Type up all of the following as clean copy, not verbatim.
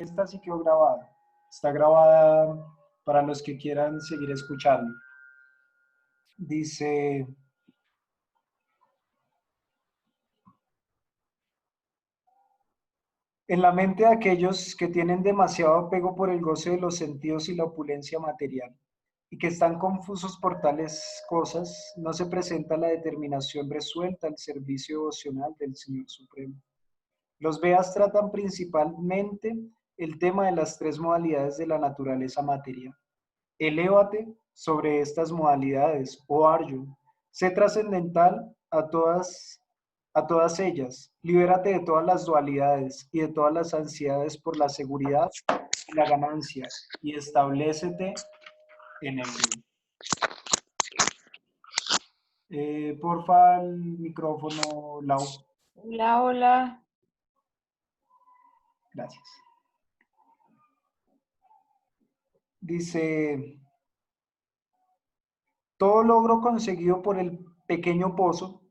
Esta sí quedó grabada. Está grabada para los que quieran seguir escuchando. Dice, en la mente de aquellos que tienen demasiado apego por el goce de los sentidos y la opulencia material, y que están confusos por tales cosas, no se presenta la determinación resuelta al servicio devocional del Señor Supremo. Los Vedas tratan principalmente el tema de las tres modalidades de la naturaleza material. Elévate sobre estas modalidades, oh Arjun. Sé trascendental a todas ellas. Libérate de todas las dualidades y de todas las ansiedades por la seguridad y la ganancia y establecete en el bien. Porfa, el micrófono, Lau. Hola, hola. Gracias. Dice, todo logro conseguido por el pequeño pozo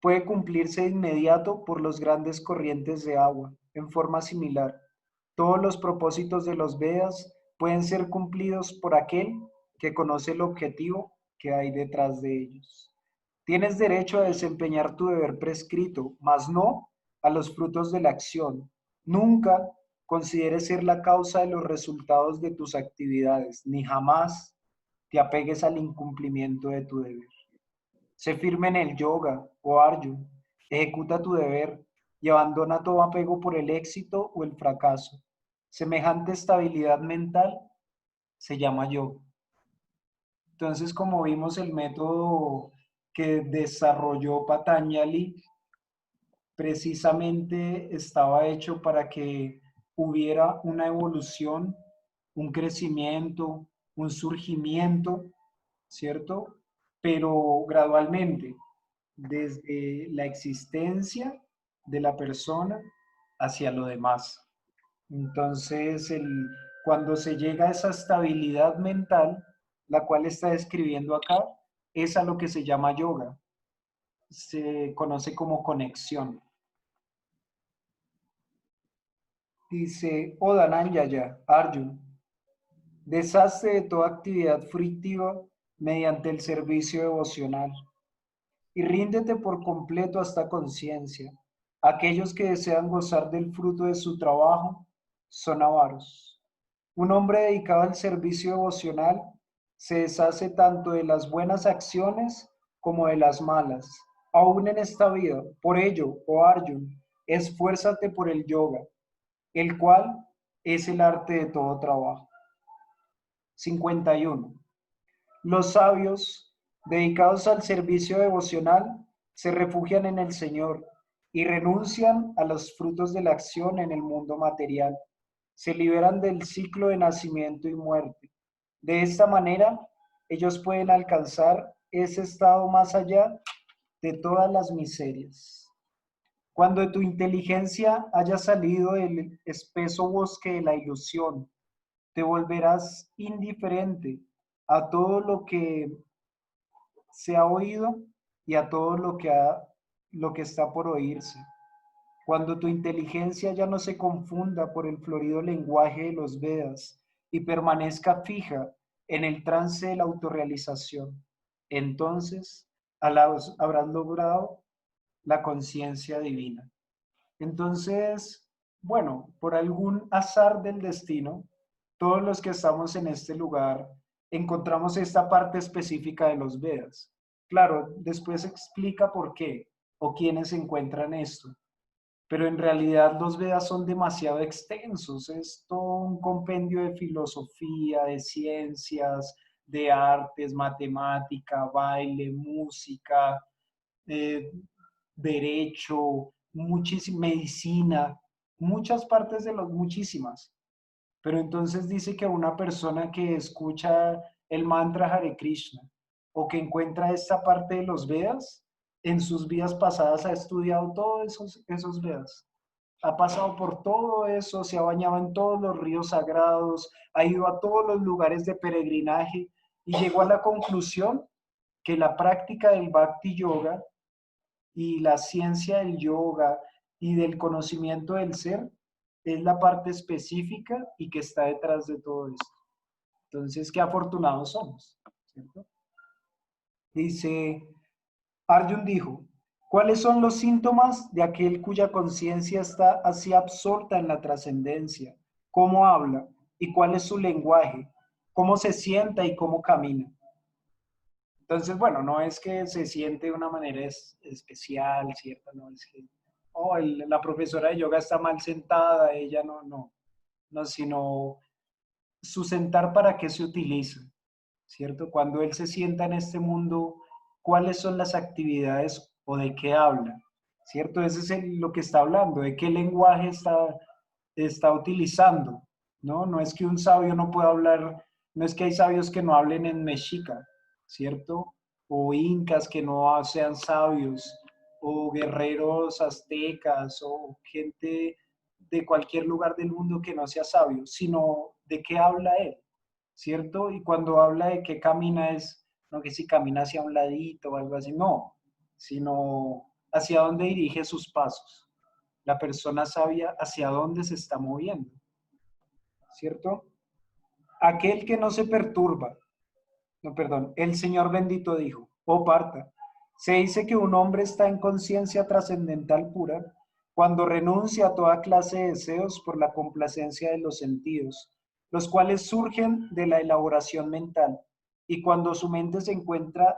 puede cumplirse de inmediato por los grandes corrientes de agua, en forma similar. Todos los propósitos de los Vedas pueden ser cumplidos por aquel que conoce el objetivo que hay detrás de ellos. Tienes derecho a desempeñar tu deber prescrito, mas no a los frutos de la acción. Nunca consideres ser la causa de los resultados de tus actividades, ni jamás te apegues al incumplimiento de tu deber. Sé firme en el yoga o arjun, ejecuta tu deber y abandona todo apego por el éxito o el fracaso. Semejante estabilidad mental se llama yoga. Entonces, como vimos, el método que desarrolló Patanjali precisamente estaba hecho para que hubiera una evolución, un crecimiento, un surgimiento, ¿cierto? Pero gradualmente, desde la existencia de la persona hacia lo demás. Entonces, cuando se llega a esa estabilidad mental, la cual está describiendo acá, es a lo que se llama yoga. Se conoce como conexión. Dice, O Dhananjaya, Arjun, deshazte de toda actividad fructiva mediante el servicio devocional y ríndete por completo a esta conciencia. Aquellos que desean gozar del fruto de su trabajo son avaros. Un hombre dedicado al servicio devocional se deshace tanto de las buenas acciones como de las malas, aún en esta vida. Por ello, oh Arjun, esfuérzate por el yoga, el cual es el arte de todo trabajo. 51. Los sabios, dedicados al servicio devocional, se refugian en el Señor y renuncian a los frutos de la acción en el mundo material. Se liberan del ciclo de nacimiento y muerte. De esta manera, ellos pueden alcanzar ese estado más allá de todas las miserias. Cuando tu inteligencia haya salido del espeso bosque de la ilusión, te volverás indiferente a todo lo que se ha oído y a todo lo que está por oírse. Cuando tu inteligencia ya no se confunda por el florido lenguaje de los Vedas y permanezca fija en el trance de la autorrealización, entonces habrás logrado la conciencia divina. Entonces, bueno, por algún azar del destino, todos los que estamos en este lugar encontramos esta parte específica de los Vedas. Claro, después explica por qué o quiénes encuentran esto, pero en realidad los Vedas son demasiado extensos, es todo un compendio de filosofía, de ciencias, de artes, matemática, baile, música, eh, derecho, medicina, muchas partes de los, muchísimas. Pero entonces dice que una persona que escucha el mantra Hare Krishna o que encuentra esta parte de los Vedas, en sus vidas pasadas ha estudiado todos esos Vedas. Ha pasado por todo eso, se ha bañado en todos los ríos sagrados, ha ido a todos los lugares de peregrinaje y llegó a la conclusión que la práctica del Bhakti Yoga y la ciencia del yoga y del conocimiento del ser es la parte específica y que está detrás de todo esto. Entonces, qué afortunados somos, ¿cierto? Dice, Arjun dijo, ¿cuáles son los síntomas de aquel cuya conciencia está así absorta en la trascendencia? ¿Cómo habla? ¿Y cuál es su lenguaje? ¿Cómo se sienta y cómo camina? Entonces, bueno, no es que se siente de una manera especial, ¿cierto? No es que, oh, la profesora de yoga está mal sentada, ella no, sino su sentar para qué se utiliza, ¿cierto? Cuando él se sienta en este mundo, ¿cuáles son las actividades o de qué habla? ¿Cierto? Ese es lo que está hablando, de qué lenguaje está utilizando, ¿no? No es que un sabio no pueda hablar, no es que hay sabios que no hablen en mexica, ¿cierto? O incas que no sean sabios, o guerreros aztecas, o gente de cualquier lugar del mundo que no sea sabio, sino de qué habla él, ¿cierto? Y cuando habla de qué camina es, no que si camina hacia un ladito o algo así, no, sino hacia dónde dirige sus pasos. La persona sabia hacia dónde se está moviendo, ¿cierto? Aquel que no se perturba, no, perdón, el Señor bendito dijo, oh Parta, se dice que un hombre está en conciencia trascendental pura cuando renuncia a toda clase de deseos por la complacencia de los sentidos, los cuales surgen de la elaboración mental, y cuando su mente se encuentra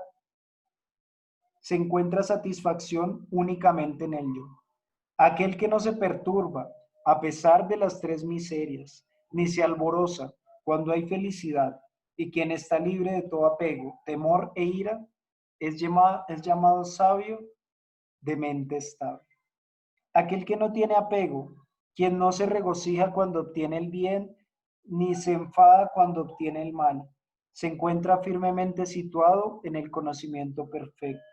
satisfacción únicamente en ello. Aquel que no se perturba a pesar de las tres miserias, ni se alboroza cuando hay felicidad, y quien está libre de todo apego, temor e ira, es llamado sabio de mente estable. Aquel que no tiene apego, quien no se regocija cuando obtiene el bien, ni se enfada cuando obtiene el mal, se encuentra firmemente situado en el conocimiento perfecto.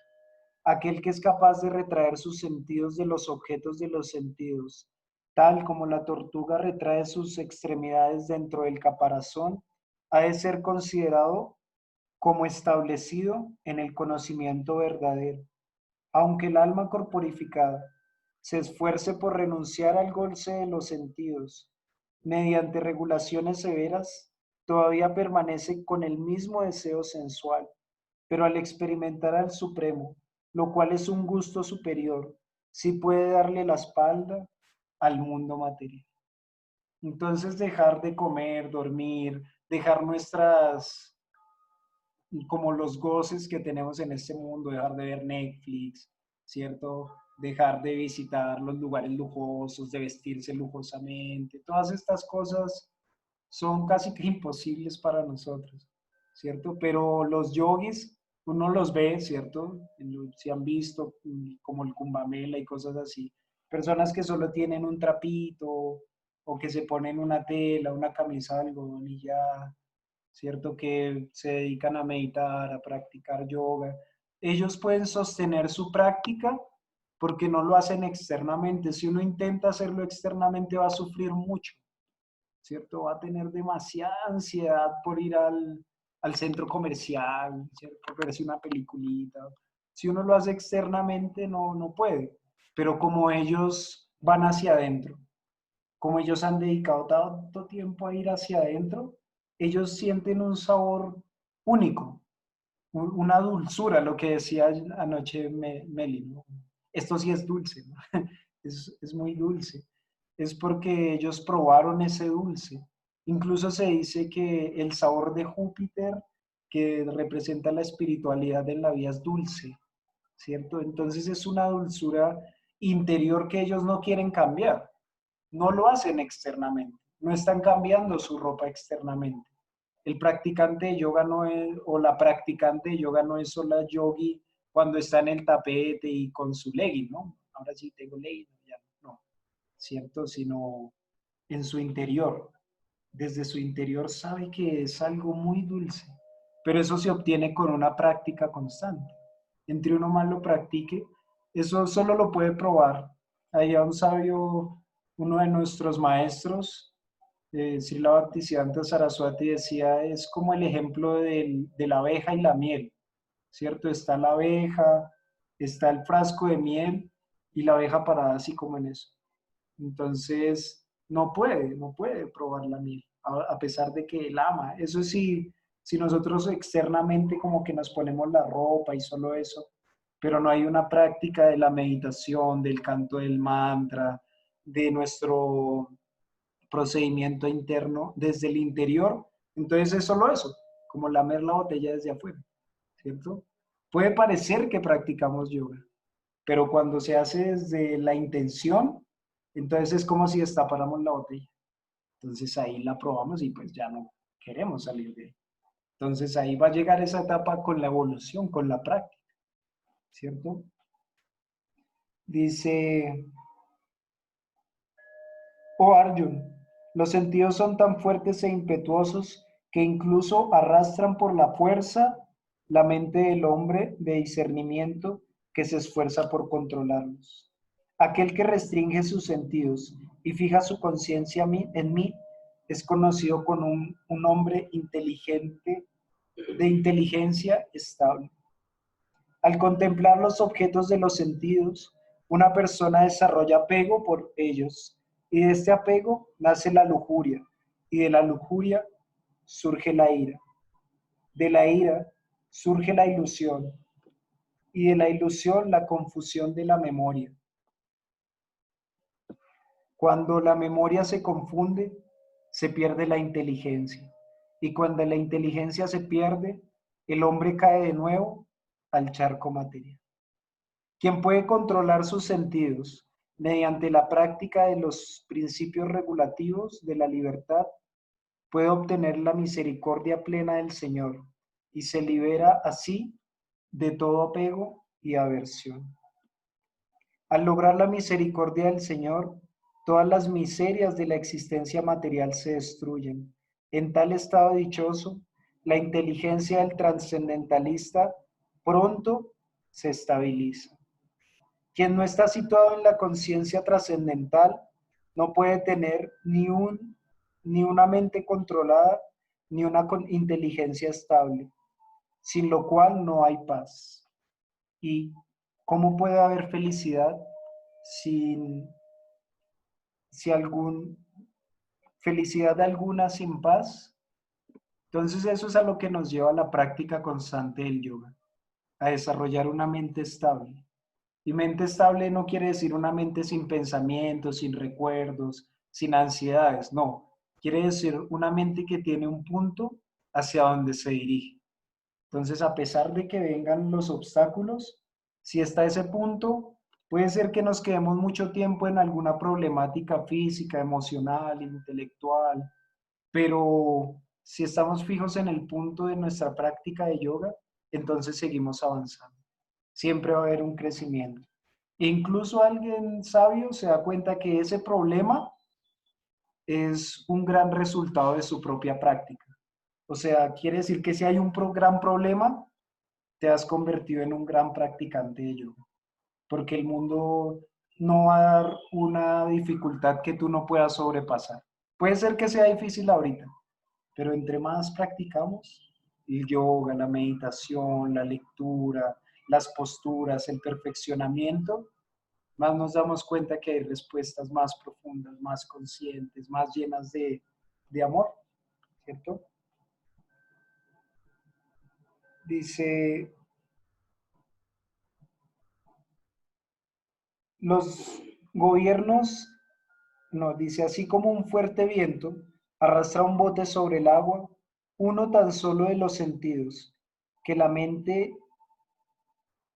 Aquel que es capaz de retraer sus sentidos de los objetos de los sentidos, tal como la tortuga retrae sus extremidades dentro del caparazón, ha de ser considerado como establecido en el conocimiento verdadero. Aunque el alma corporificada se esfuerce por renunciar al goce de los sentidos mediante regulaciones severas, todavía permanece con el mismo deseo sensual, pero al experimentar al Supremo, lo cual es un gusto superior, sí puede darle la espalda al mundo material. Entonces dejar de comer, dormir, dejar como los goces que tenemos en este mundo, dejar de ver Netflix, ¿cierto? Dejar de visitar los lugares lujosos, de vestirse lujosamente, todas estas cosas son casi que imposibles para nosotros, ¿cierto? Pero los yogis, uno los ve, ¿cierto? Si han visto como el Kumbh Mela y cosas así, personas que solo tienen un trapito o que se ponen una tela, una camisa de algodón y ya, ¿cierto? Que se dedican a meditar, a practicar yoga. Ellos pueden sostener su práctica porque no lo hacen externamente. Si uno intenta hacerlo externamente va a sufrir mucho, ¿cierto? Va a tener demasiada ansiedad por ir al centro comercial, ¿cierto? Por verse una peliculita. Si uno lo hace externamente, no puede. Pero como ellos van hacia adentro, como ellos han dedicado tanto tiempo a ir hacia adentro, ellos sienten un sabor único, una dulzura, lo que decía anoche Meli, ¿no? Esto sí es dulce, ¿no? Es muy dulce. Es porque ellos probaron ese dulce. Incluso se dice que el sabor de Júpiter, que representa la espiritualidad en la vida, es dulce, ¿cierto? Entonces es una dulzura interior que ellos no quieren cambiar. No lo hacen externamente, no están cambiando su ropa externamente. El practicante de yoga no es, o la practicante de yoga no es solo yogi cuando está en el tapete y con su legging, ¿no? Ahora sí tengo legging, ya no, ¿cierto? Sino en su interior. Desde su interior sabe que es algo muy dulce, pero eso se obtiene con una práctica constante. Entre uno más lo practique, eso solo lo puede probar. Había un sabio, uno de nuestros maestros, Srila Bhaktisiddhanta Saraswati decía, es como el ejemplo de la abeja y la miel, ¿cierto? Está la abeja, está el frasco de miel y la abeja parada así como en eso. Entonces, no puede probar la miel, a pesar de que él ama. Eso sí, si nosotros externamente como que nos ponemos la ropa y solo eso, pero no hay una práctica de la meditación, del canto del mantra, de nuestro procedimiento interno desde el interior, entonces es solo eso, como lamer la botella desde afuera, ¿cierto? Puede parecer que practicamos yoga, pero cuando se hace desde la intención, entonces es como si destapáramos la botella. Entonces ahí la probamos y pues ya no queremos salir de ahí. Entonces ahí va a llegar esa etapa con la evolución, con la práctica, ¿cierto? Dice, oh Arjun, los sentidos son tan fuertes e impetuosos que incluso arrastran por la fuerza la mente del hombre de discernimiento que se esfuerza por controlarlos. Aquel que restringe sus sentidos y fija su conciencia en mí es conocido como un hombre inteligente, de inteligencia estable. Al contemplar los objetos de los sentidos, una persona desarrolla apego por ellos y de este apego nace la lujuria y de la lujuria surge la ira. De la ira surge la ilusión y de la ilusión la confusión de la memoria. Cuando la memoria se confunde, se pierde la inteligencia y cuando la inteligencia se pierde, el hombre cae de nuevo al charco material. Quien puede controlar sus sentidos mediante la práctica de los principios regulativos de la libertad puede obtener la misericordia plena del Señor y se libera así de todo apego y aversión. Al lograr la misericordia del Señor, todas las miserias de la existencia material se destruyen. En tal estado dichoso, la inteligencia del trascendentalista pronto se estabiliza. Quien no está situado en la conciencia trascendental no puede tener ni una mente controlada ni una inteligencia estable, sin lo cual no hay paz. ¿Y cómo puede haber felicidad sin si algún felicidad alguna sin paz? Entonces eso es a lo que nos lleva a la práctica constante del yoga, a desarrollar una mente estable. Y mente estable no quiere decir una mente sin pensamientos, sin recuerdos, sin ansiedades, no. Quiere decir una mente que tiene un punto hacia donde se dirige. Entonces, a pesar de que vengan los obstáculos, si está ese punto, puede ser que nos quedemos mucho tiempo en alguna problemática física, emocional, intelectual, pero si estamos fijos en el punto de nuestra práctica de yoga, entonces seguimos avanzando. Siempre va a haber un crecimiento. E incluso alguien sabio se da cuenta que ese problema es un gran resultado de su propia práctica. O sea, quiere decir que si hay un gran problema, te has convertido en un gran practicante de yoga, porque el mundo no va a dar una dificultad que tú no puedas sobrepasar. Puede ser que sea difícil ahorita, pero entre más practicamos, el yoga, la meditación, la lectura, las posturas, el perfeccionamiento, más nos damos cuenta que hay respuestas más profundas, más conscientes, más llenas de amor, ¿cierto? Dice, los gobiernos, no, dice, así como un fuerte viento arrastra un bote sobre el agua, uno tan solo de los sentidos, que la mente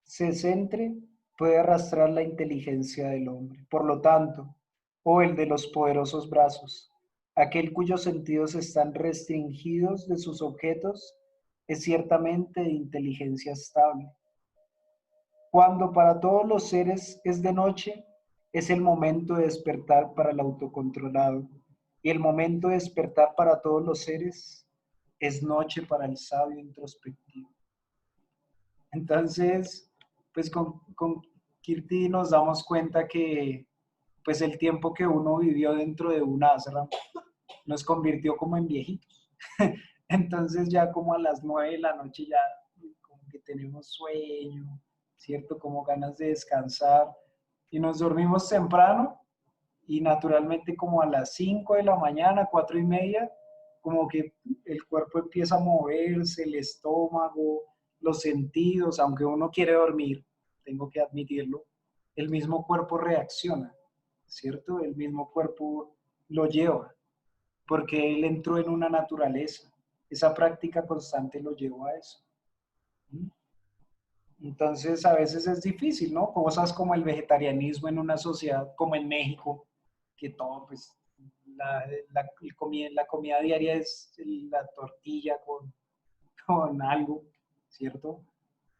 se centre, puede arrastrar la inteligencia del hombre. Por lo tanto, o el de los poderosos brazos, aquel cuyos sentidos están restringidos de sus objetos, es ciertamente de inteligencia estable. Cuando para todos los seres es de noche, es el momento de despertar para el autocontrolado. Y el momento de despertar para todos los seres es noche para el sabio introspectivo. Entonces, pues con Kirti nos damos cuenta que pues el tiempo que uno vivió dentro de un ashram nos convirtió como en viejitos. Entonces ya como a las 9 de la noche ya como que tenemos sueño, ¿cierto? Como ganas de descansar y nos dormimos temprano y naturalmente como a las 5 de la mañana, 4:30, como que el cuerpo empieza a moverse, el estómago, los sentidos, aunque uno quiere dormir, tengo que admitirlo, el mismo cuerpo reacciona, ¿cierto? El mismo cuerpo lo lleva, porque él entró en una naturaleza. Esa práctica constante lo llevó a eso. Entonces, a veces es difícil, ¿no? Cosas como el vegetarianismo en una sociedad como en México, que todo, pues, la comida diaria es la tortilla con algo, ¿cierto?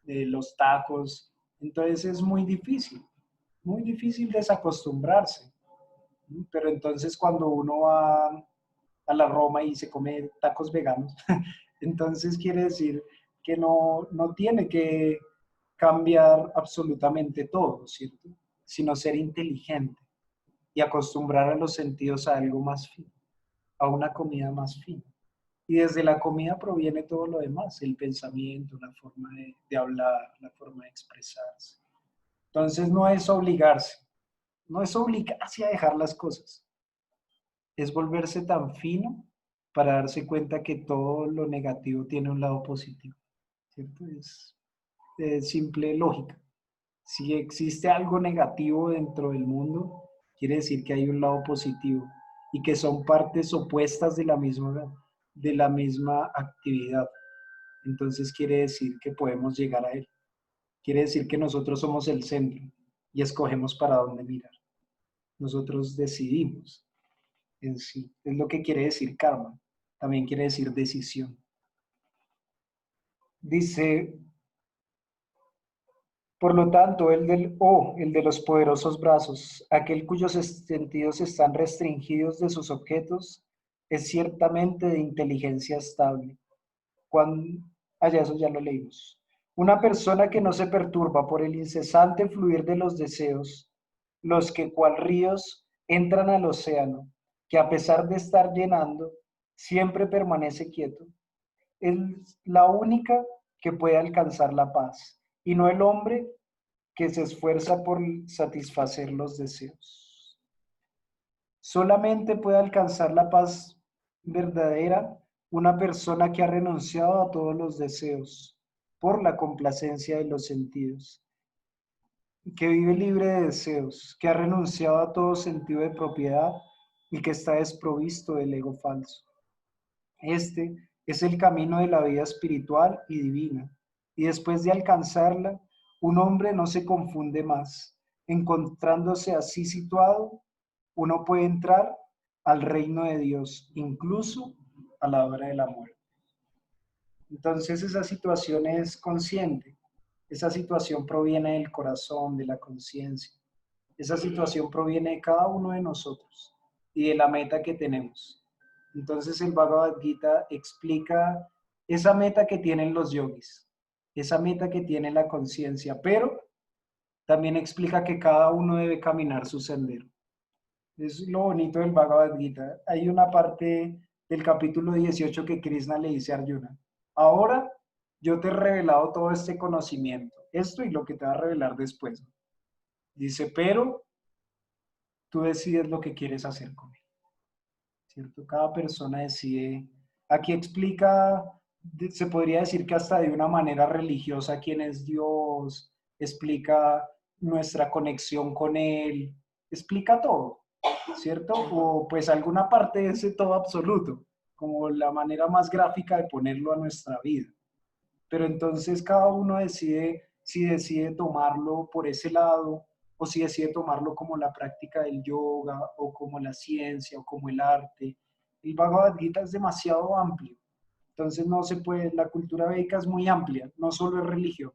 Los tacos. Entonces es muy difícil desacostumbrarse. ¿Sí? Pero entonces cuando uno va a la Roma y se come tacos veganos, entonces quiere decir que no tiene que cambiar absolutamente todo, ¿cierto? Sino ser inteligente y acostumbrar a los sentidos a algo más fino, a una comida más fina. Y desde la comida proviene todo lo demás, el pensamiento, la forma de hablar, la forma de expresarse. Entonces no es obligarse a dejar las cosas, es volverse tan fino para darse cuenta que todo lo negativo tiene un lado positivo, ¿cierto? Es simple lógica. Si existe algo negativo dentro del mundo, quiere decir que hay un lado positivo y que son partes opuestas de la misma actividad. Entonces quiere decir que podemos llegar a él. Quiere decir que nosotros somos el centro y escogemos para dónde mirar. Nosotros decidimos en sí. Es lo que quiere decir karma. También quiere decir decisión. Dice, por lo tanto, el de los poderosos brazos, aquel cuyos sentidos están restringidos de sus objetos, es ciertamente de inteligencia estable. Cuando, eso ya lo leímos. Una persona que no se perturba por el incesante fluir de los deseos, los que cual ríos entran al océano, que a pesar de estar llenando, siempre permanece quieto, es la única que puede alcanzar la paz, y no el hombre que se esfuerza por satisfacer los deseos. Solamente puede alcanzar la paz verdadera una persona que ha renunciado a todos los deseos por la complacencia de los sentidos, que vive libre de deseos, que ha renunciado a todo sentido de propiedad y que está desprovisto del ego falso. Este es el camino de la vida espiritual y divina, y después de alcanzarla, un hombre no se confunde más. Encontrándose así situado, uno puede entrar al reino de Dios, incluso a la hora de la muerte. Entonces esa situación es consciente, esa situación proviene del corazón, de la conciencia, esa situación proviene de cada uno de nosotros y de la meta que tenemos. Entonces el Bhagavad Gita explica esa meta que tienen los yogis, esa meta que tiene la conciencia, pero también explica que cada uno debe caminar su sendero. Es lo bonito del Bhagavad Gita. Hay una parte del capítulo 18 que Krishna le dice a Arjuna, ahora yo te he revelado todo este conocimiento, esto y lo que te va a revelar después. Dice, pero tú decides lo que quieres hacer con él, ¿cierto? Cada persona decide. Aquí explica, se podría decir que hasta de una manera religiosa quién es Dios, explica nuestra conexión con él, explica todo, ¿cierto? O pues alguna parte de ese todo absoluto, como la manera más gráfica de ponerlo a nuestra vida. Pero entonces cada uno decide si decide tomarlo por ese lado o si decide tomarlo como la práctica del yoga o como la ciencia o como el arte. El Bhagavad Gita es demasiado amplio. Entonces no se puede, la cultura védica es muy amplia, no solo es religión,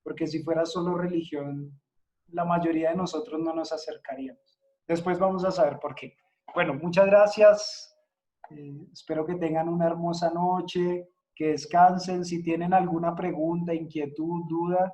porque si fuera solo religión, la mayoría de nosotros no nos acercaríamos. Después vamos a saber por qué. Bueno, muchas gracias. Espero que tengan una hermosa noche, que descansen. Si tienen alguna pregunta, inquietud, duda,